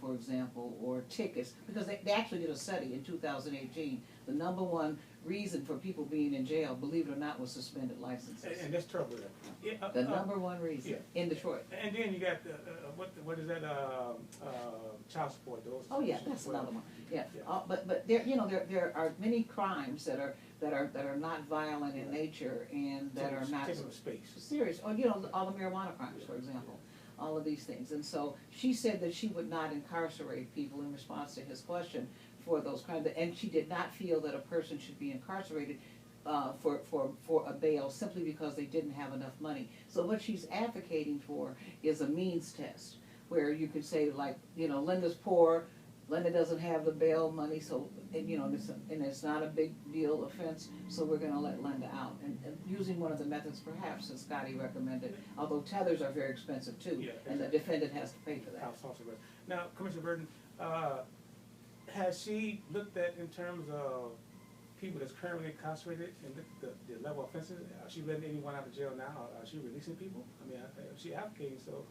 for example, or tickets, because they actually did a study in 2018. The number one reason for people being in jail, believe it or not, was suspended licenses. And that's trouble. The number one reason in Detroit. And then you got what is that? Child support. Those. Oh yeah, that's another one. Yeah, but there are many crimes that are not violent in nature and that are not serious. Or all the marijuana crimes, for example. All of these things. And so she said that she would not incarcerate people in response to his question for those crimes. And she did not feel that a person should be incarcerated for a bail simply because they didn't have enough money. So what she's advocating for is a means test where you could say, like, Linda's poor, Linda doesn't have the bail money, so and it's not a big deal offense, so we're going to let Linda out. And using one of the methods, perhaps, that Scotty recommended, although tethers are very expensive too, and the defendant has to pay for that. Now, Commissioner Burton, has she looked at in terms of people that's currently incarcerated and the level of offenses? Is she letting anyone out of jail now? Are she releasing people? I mean, she advocating, so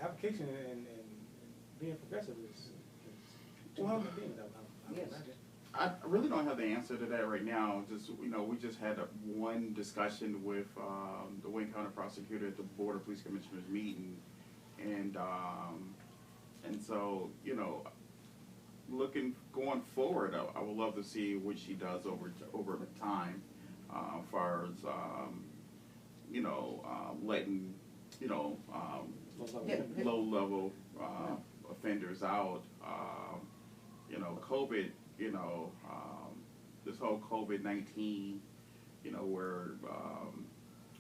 application and being progressive is well, yes. I really don't have the answer to that right now. Just we just had one discussion with the Wayne County prosecutor at the Board of Police Commissioners meeting, and so going forward, I would love to see what she does over the time, as far as letting low level offenders out. COVID, this whole COVID-19, where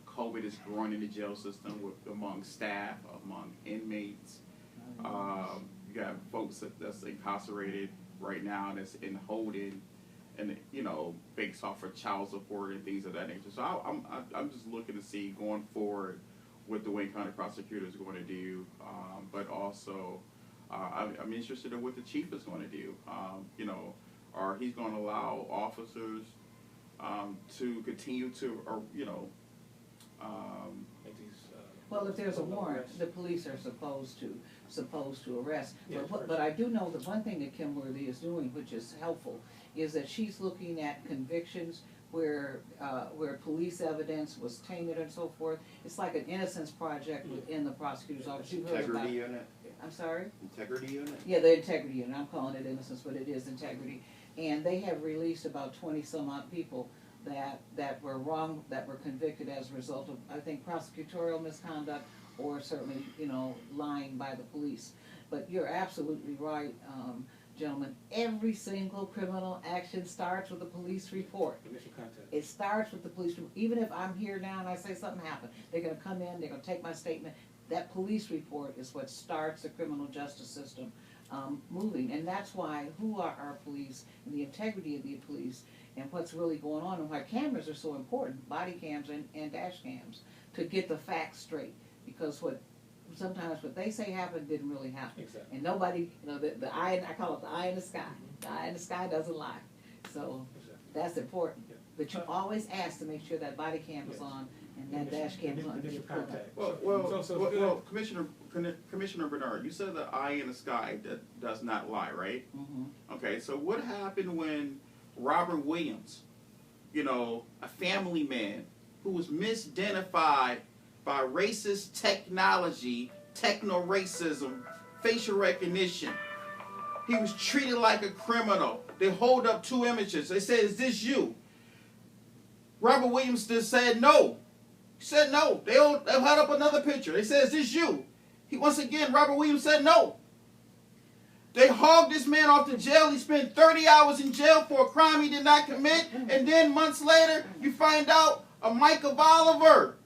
COVID is growing in the jail system among staff, among inmates. You got folks that's incarcerated right now that's in holding, and based off of child support and things of that nature. So I'm just looking to see going forward what the Wayne County prosecutor is going to do, but also. I'm interested in what the chief is going to do. Or he's going to allow officers to continue to, make these. Well, if there's a warrant, the police are supposed to arrest. But I do know that one thing that Kim Worthy is doing, which is helpful, is that she's looking at convictions where police evidence was tainted and so forth. It's like an innocence project within the prosecutor's office. Integrity unit. I'm sorry? Integrity unit? Yeah, the integrity unit. I'm calling it innocence, but it is integrity. And they have released about 20-some-odd people that were wrong, that were convicted as a result of, I think, prosecutorial misconduct or certainly, lying by the police. But you're absolutely right, gentlemen. Every single criminal action starts with a police report. Initial contact. It starts with the police report. Even if I'm here now and I say something happened, they're going to come in, they're going to take my statement. That police report is what starts the criminal justice system moving. And that's why who are our police and the integrity of the police and what's really going on and why cameras are so important, body cams and dash cams, to get the facts straight. Because sometimes what they say happened didn't really happen. Exactly. And nobody, the eye, I call it the eye in the sky. The eye in the sky doesn't lie. So that's important. But you always ask to make sure that body cam is on and that dash cam is on. Well, Commissioner Bernard, you said the eye in the sky does not lie, right? Mm-hmm. Okay, so what happened when Robert Williams, a family man who was misidentified by racist technology, techno-racism, facial recognition, he was treated like a criminal. They hold up 2 images. They said, "Is this you?" Robert Williams just said no. He said no. They held up another picture. They said, "Is this you?" Once again, Robert Williams said no. They hogged this man off to jail. He spent 30 hours in jail for a crime he did not commit. And then months later, you find out Michael Oliver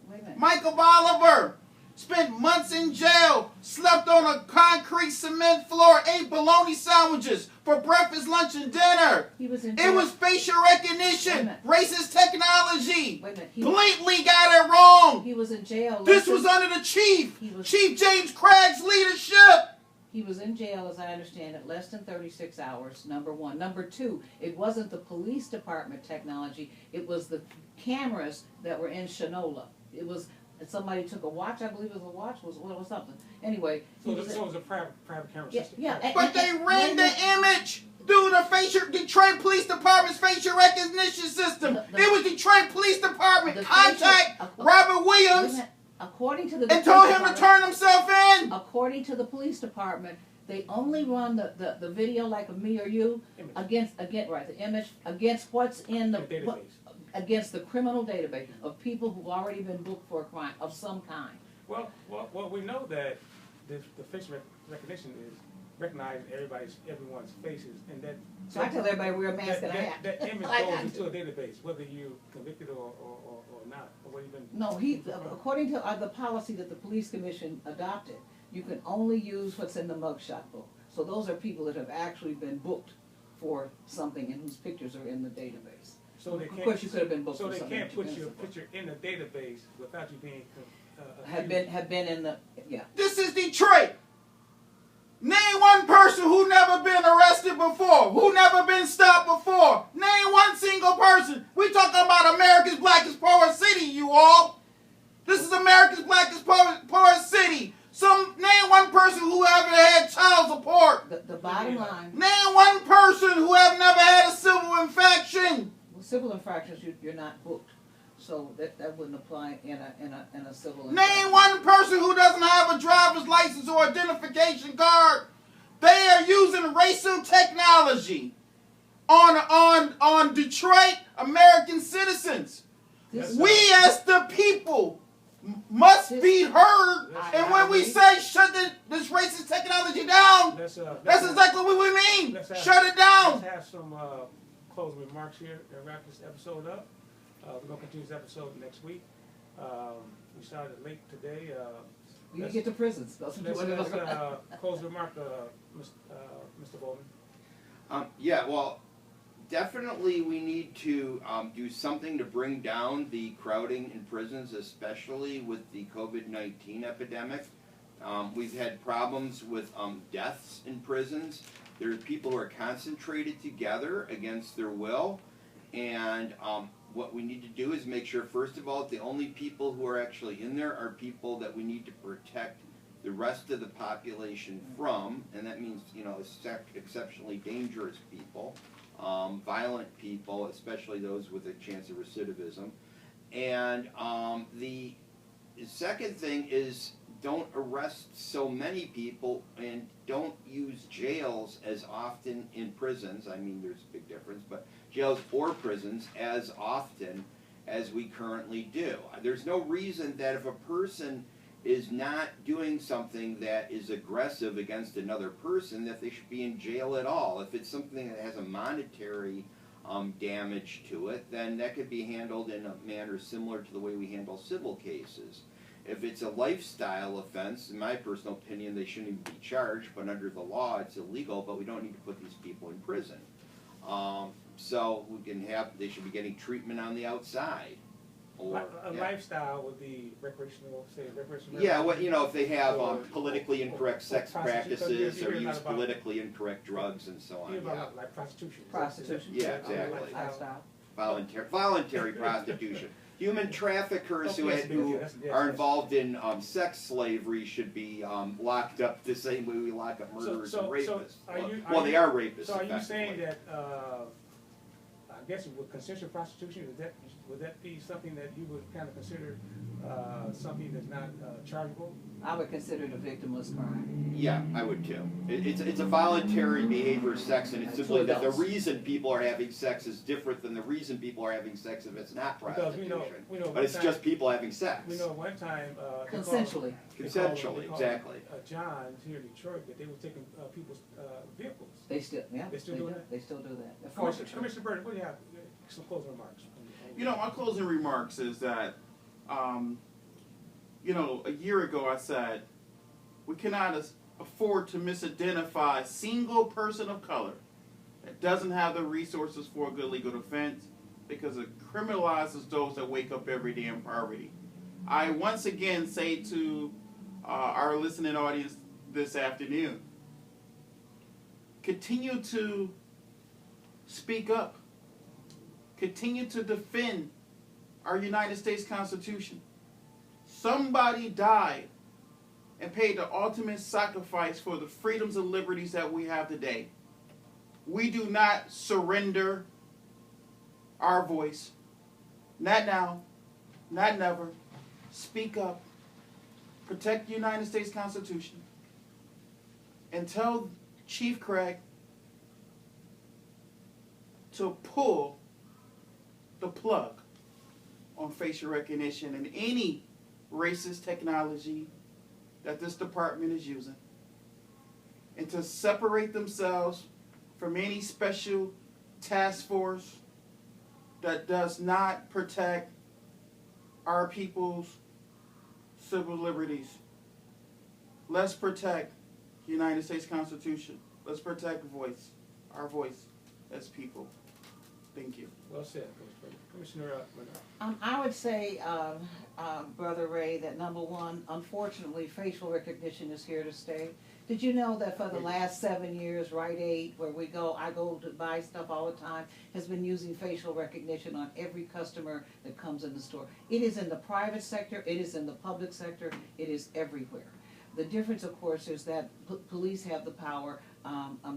spent months in jail, slept on a concrete cement floor, ate bologna sandwiches for breakfast, lunch, and dinner. It was facial recognition, racist technology. Blatantly got it wrong. He was in jail. This was under the chief, Chief James Craig's leadership. He was in jail, as I understand it, less than 36 hours, number one. Number two, it wasn't the police department technology. It was the cameras that were in Shinola. It was somebody took a watch, I believe it was a watch, was something. Anyway. So it was a private camera Yeah, system. yeah. But they ran the image through the Detroit Police Department's facial recognition system. It was Detroit Police Department contact Robert Williams according to the and told him to turn himself in. According to the police department, they only run the video like of me or you against the image against what's in the database. Against the criminal database of people who've already been booked for a crime of some kind. Well, we know that the facial recognition is recognizing everyone's faces, and that. So I tell everybody wear a mask and a hat. That image goes into a database, whether you convicted or not, or what even. No, according to the policy that the police commission adopted, you can only use what's in the mugshot book. So those are people that have actually been booked for something and whose pictures are in the database. So they of course, you could have been booked. So for they something can't put your for. picture in the database without you being. Have been in the This is Detroit. Name one person who never been arrested before, who never been stopped before. Name one single person. We talking about America's blackest poorest city, you all. This is America's blackest poorest city. Name one person who ever had child support. The bottom line. Name one person who have never had a civil infraction. Well, civil infractions, you're not booked, so that wouldn't apply in a civil. Name one person who doesn't have a driver's license or identification card. They are using racial technology on Detroit American citizens. We as the people must be heard, and when we say shut this racist technology down, that's exactly what we mean. Shut it down. Let's have some closing remarks here and wrap this episode up. We're going to continue this episode next week. We started late today. You get to prisons. Let's close remark, Mr. Bowman. Yeah, well, definitely we need to do something to bring down the crowding in prisons, especially with the COVID-19 epidemic. We've had problems with deaths in prisons. There are people who are concentrated together against their will, and what we need to do is make sure, first of all, that the only people who are actually in there are people that we need to protect the rest of the population from, and that means, exceptionally dangerous people, violent people, especially those with a chance of recidivism. And the second thing is don't arrest so many people and don't use jails as often in prisons. I mean, there's a big difference, but jails or prisons as often as we currently do. There's no reason that if a person is not doing something that is aggressive against another person that they should be in jail at all. If it's something that has a monetary damage to it, then that could be handled in a manner similar to the way we handle civil cases. If it's a lifestyle offense, in my personal opinion, they shouldn't even be charged, but under the law it's illegal, but we don't need to put these people in prison. So we can they should be getting treatment on the outside. Or, lifestyle would be recreational. Yeah, if they have politically incorrect sex practices or use politically incorrect drugs and so on. Like prostitution. Prostitution. Yeah, exactly. Lifestyle. Voluntary prostitution. Human traffickers who are involved in sex slavery should be locked up the same way we lock up murderers and rapists. They are rapists. So are you saying that, I guess with consensual prostitution, would that be something that you would kind of consider something that's not chargeable? I would consider it a victimless crime. Yeah, I would too. It's a voluntary behavior of sex, and it's simply that the reason people are having sex is different than the reason people are having sex if it's not prostitution. We know but it's just people having sex. We know at one time... Consensually. Consensually, exactly. John here in Detroit, that they were taking people's vehicles. They still do that? They still do that. Commissioner Burton, what do you have? Some closing remarks. My closing remarks is that, a year ago I said, we cannot afford to misidentify a single person of color that doesn't have the resources for a good legal defense because it criminalizes those that wake up every day in poverty. I once again say to our listening audience this afternoon, continue to speak up. Continue to defend our United States Constitution. Somebody died and paid the ultimate sacrifice for the freedoms and liberties that we have today. We do not surrender our voice. Not now, not never. Speak up. Protect the United States Constitution. And tell Chief Craig to pull the plug on facial recognition and any racist technology that this department is using, and to separate themselves from any special task force that does not protect our people's civil liberties. Let's protect the United States Constitution. Let's protect our voice as people. Thank you. Well said, Commissioner Bernard. I would say, Brother Ray, that number one, unfortunately, facial recognition is here to stay. Did you know that for the last 7 years, Rite Aid, where I go to buy stuff all the time, has been using facial recognition on every customer that comes in the store? It is in the private sector, it is in the public sector, it is everywhere. The difference, of course, is that police have the power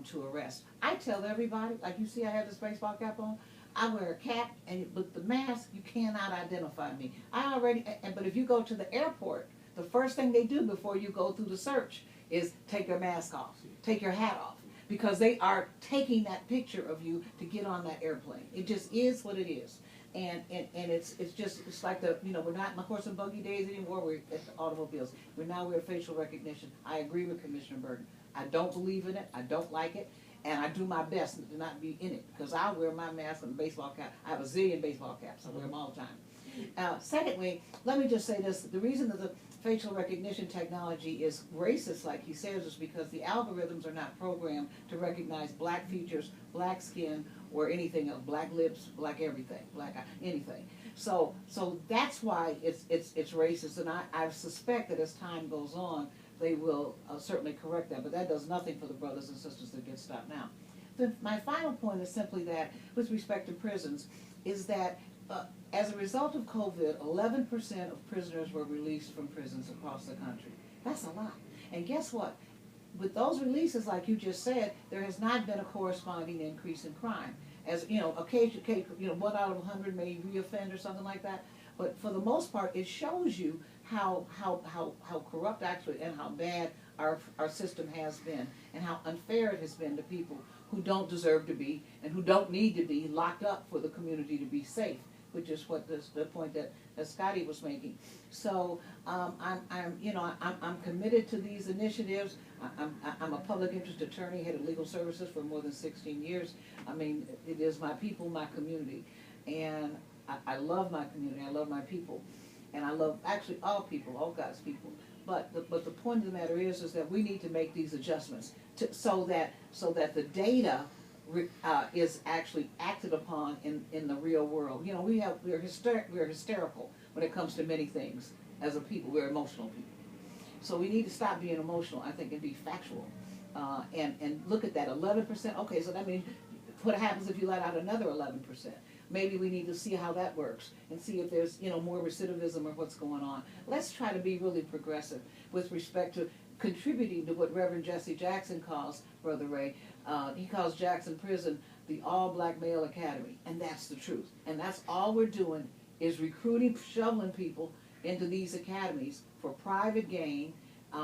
to arrest. I tell everybody, like you see I have this baseball cap on, I wear a cap, and with the mask, you cannot identify me. But if you go to the airport, the first thing they do before you go through the search is take your mask off, take your hat off, because they are taking that picture of you to get on that airplane. It just is what it is. And it's like we're not in the horse and buggy days anymore. We're at the automobiles. We're at facial recognition. I agree with Commissioner Burton. I don't believe in it. I don't like it. And I do my best to not be in it, because I wear my mask and baseball cap. I have a zillion baseball caps. I wear them all the time. Secondly, let me just say this. The reason that the facial recognition technology is racist, like he says, is because the algorithms are not programmed to recognize black features, black skin, or anything else, black lips, black everything, black eye, anything. So that's why it's racist, and I suspect that as time goes on, they will certainly correct that, but that does nothing for the brothers and sisters that get stopped now. My final point is simply that, with respect to prisons, is that as a result of COVID, 11% of prisoners were released from prisons across the country. That's a lot. And guess what? With those releases, like you just said, there has not been a corresponding increase in crime. As occasionally, 1 out of 100 may reoffend or something like that. But for the most part, it shows you how corrupt actually and how bad our system has been, and how unfair it has been to people who don't deserve to be and who don't need to be locked up for the community to be safe, which is what the point that Scotty was making. So I'm committed to these initiatives. I'm a public interest attorney, head of legal services for more than 16 years. I mean, it is my people, my community, and I love my community. I love my people, and I love actually all people, all God's people. But the point of the matter is that we need to make these adjustments so that the data is actually acted upon in the real world. We're hysterical when it comes to many things as a people. We're emotional people. So we need to stop being emotional, I think, and be factual. And look at that, 11%. Okay, so that means what happens if you let out another 11%? Maybe we need to see how that works and see if there's more recidivism or what's going on. Let's try to be really progressive with respect to contributing to what Reverend Jesse Jackson calls, Brother Ray. He calls Jackson Prison the all-black male academy, and that's the truth. And that's all we're doing is recruiting, shoveling people into these academies for private gain,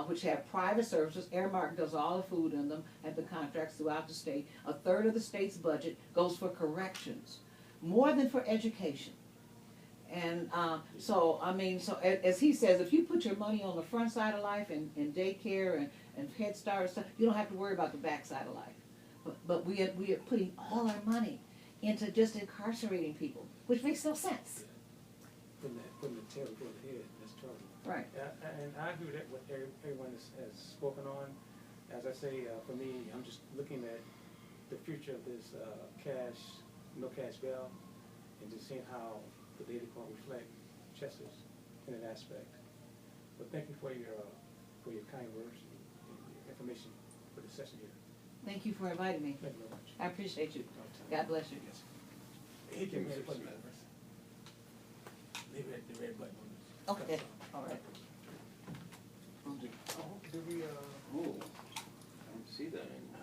which have private services. Airmark does all the food in them and the contracts throughout the state. A third of the state's budget goes for corrections, more than for education. And so as he says, if you put your money on the front side of life in daycare and Head Start and stuff, you don't have to worry about the back side of life. But we are putting all our money into just incarcerating people, which makes no sense. Putting the tail before the head, that's trouble. Right. And I agree with what everyone has spoken on. As I say, for me, I'm just looking at the future of this no cash bail, and just seeing how the data can reflect Chester's in that aspect. But thank you for your kind words and your information for the session here. Thank you for inviting me. Thank you very much. I appreciate you. God bless you. Yes. Hit the red button. Leave the red button on this. Okay. All right. Did we, Oh, I don't see that anymore.